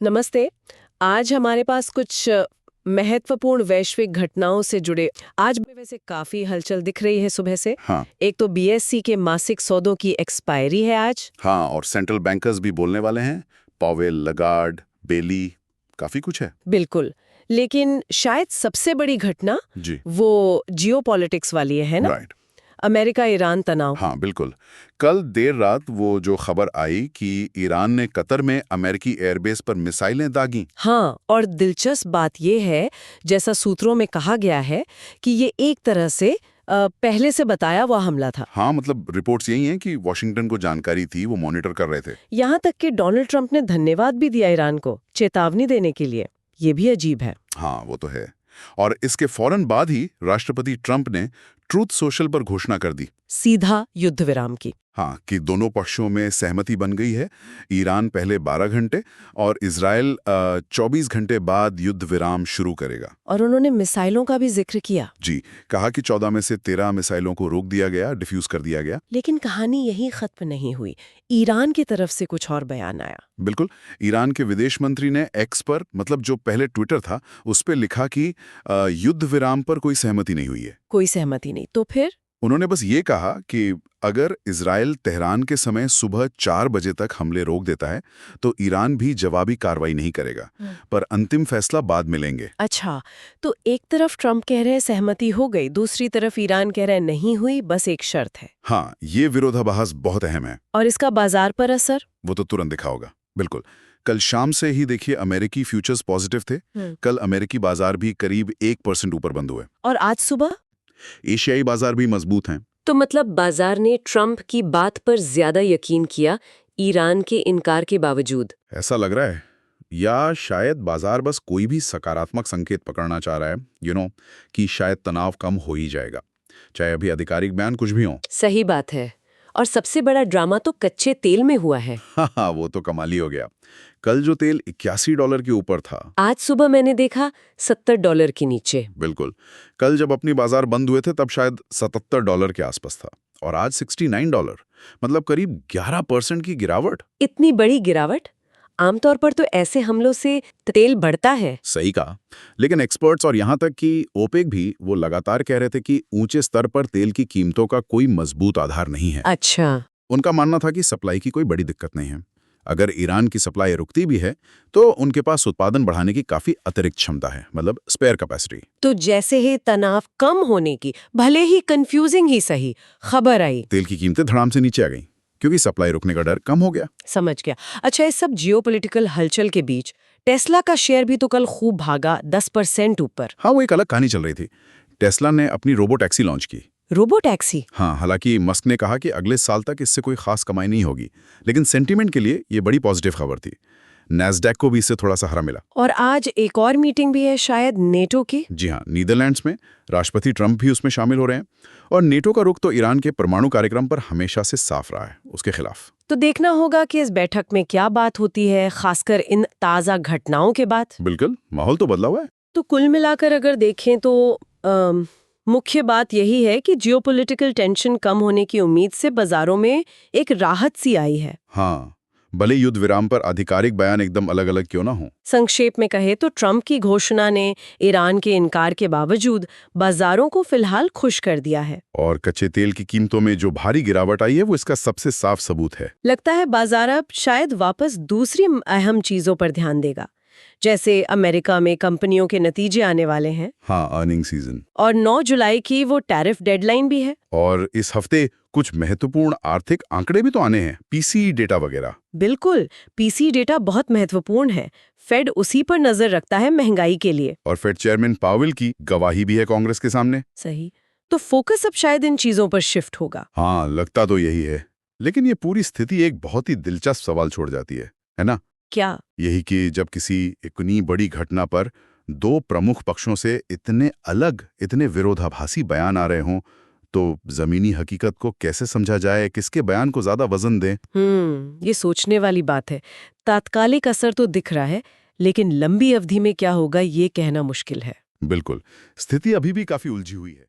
नमस्ते। आज हमारे पास कुछ महत्वपूर्ण वैश्विक घटनाओं से जुड़े आज भी वैसे काफी हलचल दिख रही है सुबह से। हाँ। एक तो बीएससी के मासिक सौदों की एक्सपायरी है आज। हाँ, और सेंट्रल बैंकर्स भी बोलने वाले हैं। पॉवेल, लगार्ड, बेली, काफी कुछ है। बिल्कुल। लेकिन शायद सबसे बड़ी घटना जी। वो जियोपॉलिटिक्स वाली है ना? राइट। अमेरिका ईरान तनाव। हाँ, बिल्कुल। कल देर रात वो जो खबर आई कि ईरान ने कतर में अमेरिकी एयरबेस पर मिसाइलें दागी। हाँ, और दिलचस्प बात यह है, जैसा सूत्रों में कहा गया है, कि ये एक तरह से पहले से बताया हुआ हमला था। हाँ, मतलब रिपोर्ट्स यही हैं कि वॉशिंगटन को जानकारी थी, वो मॉनिटर कर रहे थे। यहाँ तक कि डोनाल्ड ट्रंप ने धन्यवाद भी दिया ईरान को चेतावनी देने के लिए। ये भी अजीब है। हाँ, वो तो है। और इसके फौरन बाद ही राष्ट्रपति ट्रंप ने ट्रूथ सोशल पर घोषणा कर दी। सीधा युद्ध विराम की। हाँ, कि दोनों पक्षों में सहमति बन गई है। ईरान पहले 12 घंटे और इजराइल 24 घंटे बाद युद्ध विराम शुरू करेगा। और उन्होंने मिसाइलों का भी जिक्र किया। जी, कहा कि 14 में से 13 मिसाइलों को रोक दिया गया, डिफ्यूज कर दिया गया। लेकिन कहानी यही खत्म नहीं हुई। ईरान की तरफ से कुछ और बयान आया। बिल्कुल। ईरान के विदेश मंत्री ने एक्स पर, मतलब जो पहले ट्विटर था, उस पर लिखा कि युद्ध विराम पर कोई सहमति नहीं हुई है। कोई सहमति नहीं तो फिर? उन्होंने बस ये कहा कि अगर इजराइल तेहरान के समय सुबह 4 बजे तक हमले रोक देता है तो ईरान भी जवाबी कार्रवाई नहीं करेगा, पर अंतिम फैसला बाद में लेंगे। अच्छा, तो एक तरफ ट्रंप कह रहे हैं सहमति हो गई, दूसरी तरफ ईरान कह रहे हैं नहीं हुई, बस एक शर्त है। हाँ, ये विरोधाभास बहुत अहम है। और इसका बाजार पर असर? वो तो तुरंत दिखा होगा। बिल्कुल। कल शाम से ही देखिए अमेरिकी फ्यूचर्स पॉजिटिव थे। कल अमेरिकी बाजार भी करीब 1% ऊपर बंद हुए। और आज सुबह? एशियाई बाजार भी मजबूत हैं। तो मतलब बाजार ने ट्रंप की बात पर ज्यादा यकीन किया ईरान के इनकार के बावजूद? ऐसा लग रहा है। या शायद बाजार बस कोई भी सकारात्मक संकेत पकड़ना चाह रहा है, कि शायद तनाव कम हो ही जाएगा, चाहे अभी आधिकारिक बयान कुछ भी हो। सही बात है। और सबसे बड़ा ड्रामा तो कच्चे तेल में हुआ है। हाँ, वो तो कमाल ही हो गया। कल जो तेल $81 के ऊपर था, आज सुबह मैंने देखा $70 के नीचे। बिल्कुल। कल जब अपनी बाजार बंद हुए थे तब शायद $77 के आसपास था, और आज $69, मतलब करीब 11% की गिरावट। इतनी बड़ी गिरावट? आमतौर पर तो ऐसे हमलों से तेल बढ़ता है। सही कहा। लेकिन एक्सपर्ट्स और यहाँ तक कि ओपेक भी वो लगातार कह रहे थे कि ऊंचे स्तर पर तेल की कीमतों का कोई मजबूत आधार नहीं है। अच्छा। उनका मानना था कि सप्लाई की कोई बड़ी दिक्कत नहीं है। अगर ईरान की सप्लाई रुकती भी है तो उनके पास उत्पादन बढ़ाने की काफी अतिरिक्त क्षमता है, मतलब स्पेयर कैपेसिटी। तो जैसे ही तनाव कम होने की, भले ही कंफ्यूजिंग ही सही, खबर आई, तेल की कीमतें धड़ाम से नीचे आ गईं, क्योंकि सप्लाई रुकने का डर कम हो गया। समझ गया। अच्छा, इस सब जियोपॉलिटिकल हलचल के बीच टेस्ला का शेयर भी तो कल खूब भागा, 10% ऊपर। हाँ, वो एक अलग कहानी चल रही थी। टेस्ला ने अपनी रोबो टैक्सी लॉन्च की। Robo taxi? हाँ, हालांकि मस्क ने कहा कि अगले साल तक इससे कोई खास कमाई नहीं होगी, लेकिन सेंटीमेंट के लिए ये बड़ी पॉजिटिव खबर थी। नैस्डैक को भी इससे थोड़ा सहारा मिला। और आज एक और मीटिंग भी है शायद नेटो की। जी हाँ, नीदरलैंड्स में राष्ट्रपति ट्रंप भी उसमें शामिल हो रहे हैं। और नेटो का रुख तो ईरान के परमाणु कार्यक्रम पर हमेशा से साफ रहा है, उसके खिलाफ। तो देखना होगा कि इस बैठक में क्या बात होती है, खासकर इन ताज़ा घटनाओं के बाद। बिल्कुल, माहौल तो बदला हुआ है। तो कुल मिलाकर अगर देखें तो मुख्य बात यही है कि जियोपॉलिटिकल टेंशन कम होने की उम्मीद से बाजारों में एक राहत सी आई है। हाँ, भले युद्ध विराम पर आधिकारिक बयान एकदम अलग अलग क्यों ना हो। संक्षेप में कहे तो ट्रंप की घोषणा ने ईरान के इनकार के बावजूद बाजारों को फिलहाल खुश कर दिया है। और कच्चे तेल की कीमतों में जो भारी गिरावट आई है वो इसका सबसे साफ सबूत है। लगता है बाजार अब शायद वापस दूसरी अहम चीजों पर ध्यान देगा, जैसे अमेरिका में कंपनियों के नतीजे आने वाले हैं। हाँ, अर्निंग सीजन। और 9 जुलाई की वो टैरिफ डेडलाइन भी है। और इस हफ्ते कुछ महत्वपूर्ण आर्थिक आंकड़े भी तो आने हैं, पीसी डेटा वगैरह। बिल्कुल, पीसी डेटा बहुत महत्वपूर्ण है। फेड उसी पर नजर रखता है महंगाई के लिए। और फेड चेयरमैन पावेल की गवाही भी है कांग्रेस के सामने। सही। तो फोकस अब शायद इन चीजों पर शिफ्ट होगा। हाँ, लगता तो यही है। लेकिन ये पूरी स्थिति एक बहुत ही दिलचस्प सवाल छोड़ जाती है ना? क्या? यही कि जब किसी इतनी बड़ी घटना पर दो प्रमुख पक्षों से इतने अलग, इतने विरोधाभासी बयान आ रहे हों, तो जमीनी हकीकत को कैसे समझा जाए, किसके बयान को ज्यादा वजन दें? ये सोचने वाली बात है। तात्कालिक असर तो दिख रहा है, लेकिन लंबी अवधि में क्या होगा ये कहना मुश्किल है। बिल्कुल, स्थिति अभी भी काफी उलझी हुई है।